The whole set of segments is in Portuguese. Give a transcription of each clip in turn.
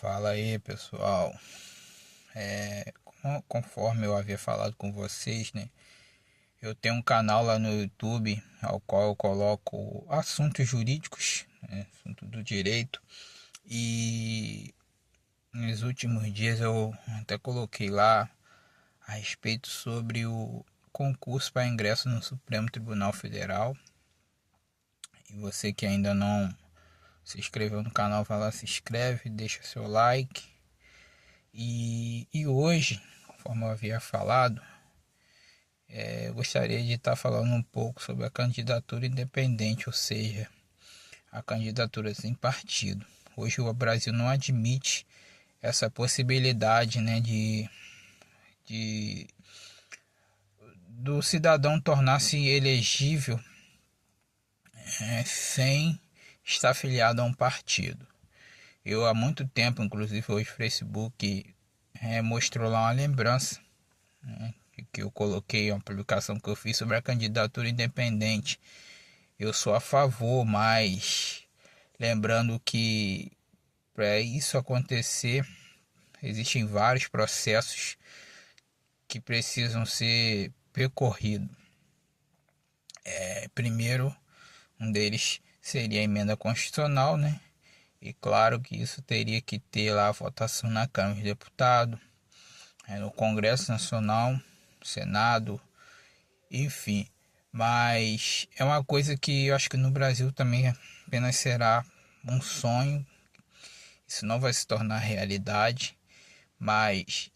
Fala aí, pessoal. Conforme eu havia falado com vocês, né? Eu tenho um canal lá no YouTube ao qual eu coloco assuntos jurídicos, né, assunto do direito. E nos últimos dias eu até coloquei lá a respeito sobre o concurso para ingresso no Supremo Tribunal Federal. E você que ainda não se inscreveu no canal, vai lá, se inscreve, deixa seu like. E hoje, conforme eu havia falado, eu gostaria de estar falando um pouco sobre a candidatura independente, ou seja, a candidatura sem partido. Hoje o Brasil não admite essa possibilidade, né, de do cidadão tornar-se elegível sem estar afiliado a um partido. Eu há muito tempo, inclusive hoje o Facebook mostrou lá uma lembrança, né, que eu coloquei, uma publicação que eu fiz sobre a candidatura independente. Eu sou a favor, mas lembrando que para isso acontecer existem vários processos que precisam ser percorridos. Primeiro, um deles seria a emenda constitucional, né? E claro que isso teria que ter lá a votação na Câmara dos Deputados, no Congresso Nacional, Senado, enfim. Mas é uma coisa que eu acho que no Brasil também apenas será um sonho. Isso não vai se tornar realidade. Mas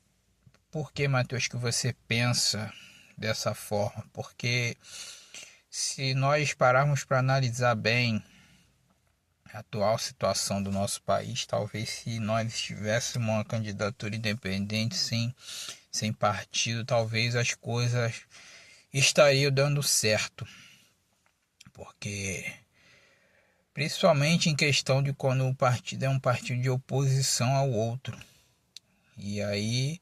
por que, Matheus, que você pensa dessa forma? Porque se nós pararmos para analisar bem a atual situação do nosso país, talvez se nós tivéssemos uma candidatura independente, sem partido, talvez as coisas estariam dando certo. Porque principalmente em questão de quando o partido é um partido de oposição ao outro. E aí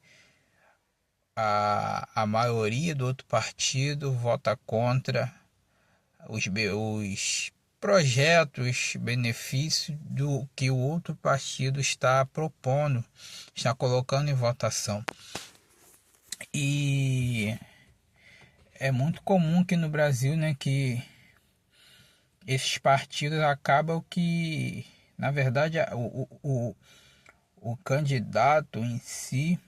a maioria do outro partido vota contra os projetos, benefícios do que o outro partido está propondo, está colocando em votação. E é muito comum que no Brasil, né, que esses partidos acabam que, na verdade, o candidato em si,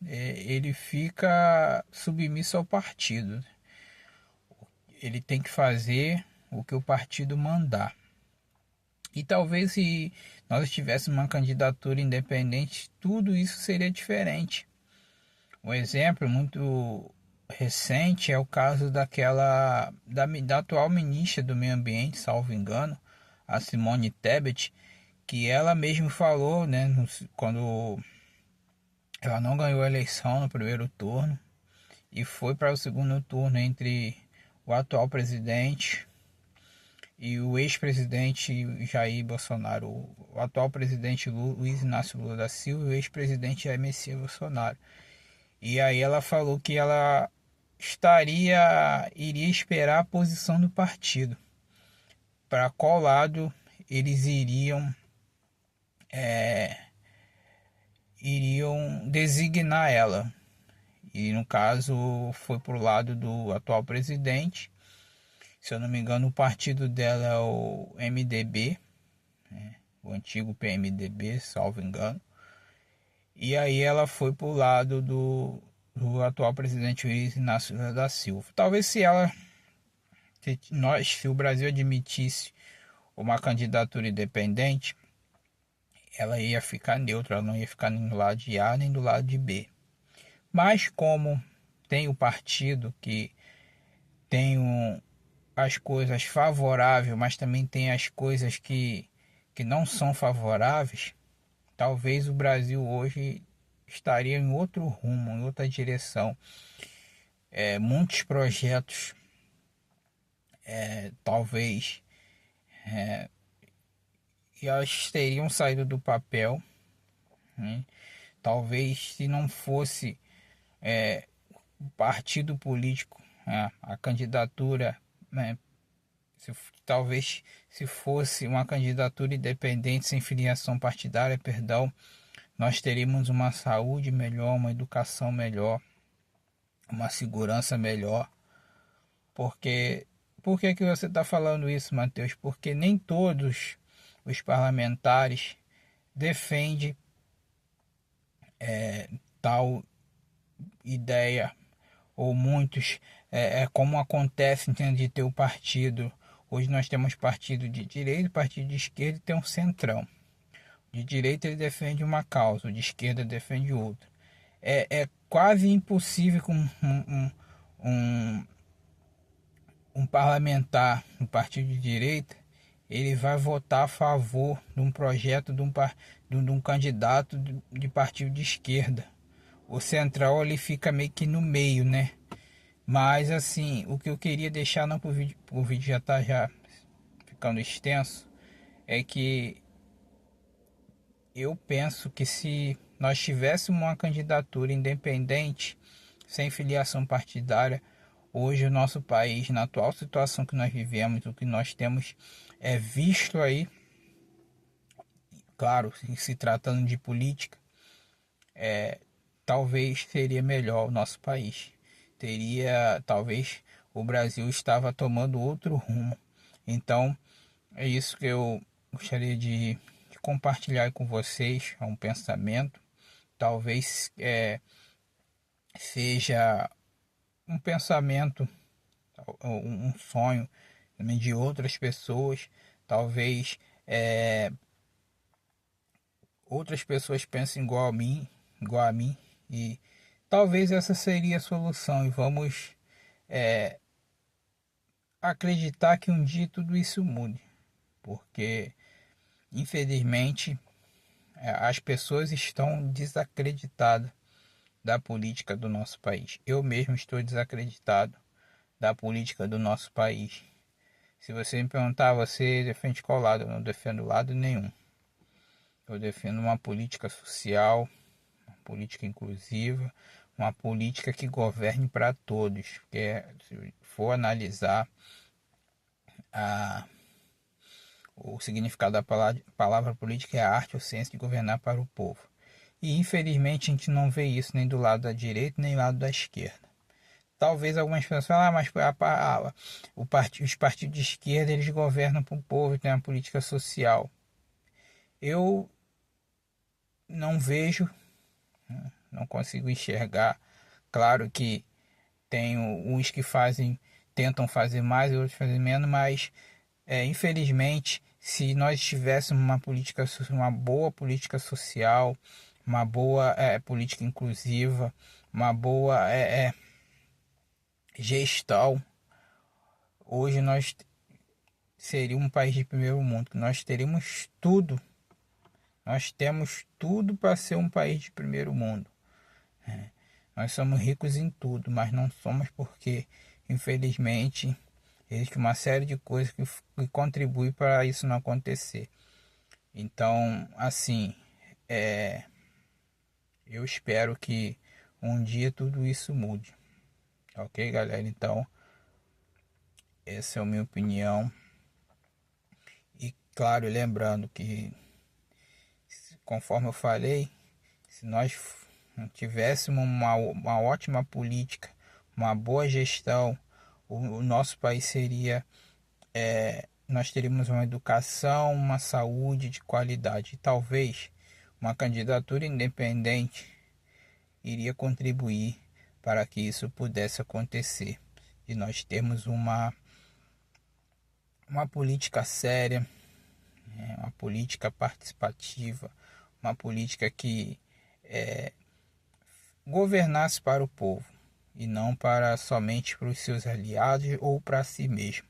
ele fica submisso ao partido. Ele tem que fazer o que o partido mandar. E talvez se nós tivéssemos uma candidatura independente, tudo isso seria diferente. Um exemplo muito recente é o caso da atual ministra do Meio Ambiente, salvo engano, a Simone Tebet, que ela mesma falou, né, quando ela não ganhou a eleição no primeiro turno e foi para o segundo turno entre o atual presidente e o ex-presidente Jair Bolsonaro, o atual presidente Luiz Inácio Lula da Silva e o ex-presidente Jair Messias Bolsonaro. E aí ela falou que ela iria esperar a posição do partido, para qual lado eles iriam designar ela. E no caso foi pro lado do atual presidente. Se eu não me engano, o partido dela é o MDB, né? O antigo PMDB, salvo engano. E aí ela foi pro lado do atual presidente Luiz Inácio Lula da Silva. Talvez se o Brasil admitisse uma candidatura independente, ela ia ficar neutra, ela não ia ficar nem do lado de A nem do lado de B. Mas como tem o partido que tem as coisas favoráveis, mas também tem as coisas que não são favoráveis, talvez o Brasil hoje estaria em outro rumo, em outra direção. Muitos projetos talvez elas teriam saído do papel, né? Talvez se não fosse o partido político, a candidatura, né? Talvez se fosse uma candidatura independente sem filiação partidária, perdão, nós teríamos uma saúde melhor, uma educação melhor, uma segurança melhor. Porque, por que que você está falando isso, Matheus? Porque nem todos os parlamentares defendem tal ideia, ou muitos, como acontece, entende, de ter o partido. Hoje nós temos partido de direita, partido de esquerda e tem um centrão. De direita ele defende uma causa, o de esquerda defende outra. É quase impossível que um, um parlamentar do partido de direita ele vai votar a favor de um projeto de um candidato de partido de esquerda. O central ele fica meio que no meio, né? Mas assim, o que eu queria deixar, não, o vídeo já está já ficando extenso, é que eu penso que se nós tivéssemos uma candidatura independente, sem filiação partidária, hoje o nosso país, na atual situação que nós vivemos, o que nós temos visto aí, claro, se tratando de política, talvez seria melhor o nosso país. Talvez o Brasil estava tomando outro rumo. Então, é isso que eu gostaria de compartilhar com vocês, é um pensamento. Talvez seja um pensamento, um sonho também de outras pessoas. Talvez outras pessoas pensem igual a mim, e talvez essa seria a solução. E vamos acreditar que um dia tudo isso mude, porque infelizmente as pessoas estão desacreditadas da política do nosso país. Eu mesmo estou desacreditado da política do nosso país. Se você me perguntar, você defende qual lado? Eu não defendo lado nenhum. Eu defendo uma política social, uma política inclusiva, uma política que governe para todos. Porque se for analisar o significado da palavra política, é a arte ou ciência de governar para o povo. E infelizmente a gente não vê isso nem do lado da direita nem do lado da esquerda. Talvez algumas pessoas falem, mas os partidos de esquerda eles governam para o povo e tem uma política social. Eu não vejo, não consigo enxergar. Claro que tem uns que tentam fazer mais e outros fazem menos, mas infelizmente, se nós tivéssemos uma boa política social, uma boa política inclusiva, uma boa gestão, hoje nós seríamos um país de primeiro mundo. Nós teríamos tudo. Nós temos tudo para ser um país de primeiro mundo. Nós somos ricos em tudo, mas não somos porque, infelizmente, existe uma série de coisas que contribuem para isso não acontecer. Então, assim, eu espero que um dia tudo isso mude. Ok, galera? Então, essa é a minha opinião. E, claro, lembrando que, conforme eu falei, se nós tivéssemos uma ótima política, uma boa gestão, o nosso país seria... nós teríamos uma educação, uma saúde de qualidade. E talvez uma candidatura independente iria contribuir para que isso pudesse acontecer. E nós termos uma política séria, uma política participativa, uma política que governasse para o povo e não somente para os seus aliados ou para si mesmo.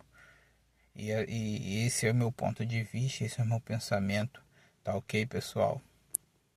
E esse é o meu ponto de vista, esse é o meu pensamento. Tá ok, pessoal?